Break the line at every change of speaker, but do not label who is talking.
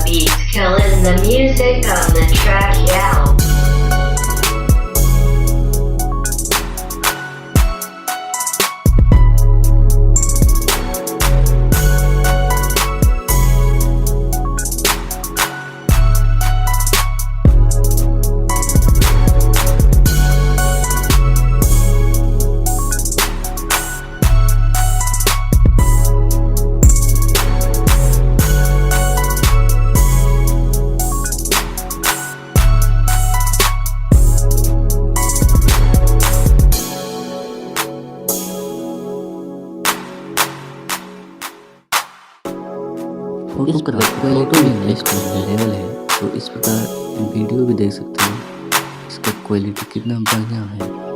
beats killing the music on the track, yeah.
Photo का photo भी next level है। तो इस प्रकार वीडियो भी देख सकते हैं, इसका क्वालिटी कितना बढ़िया है।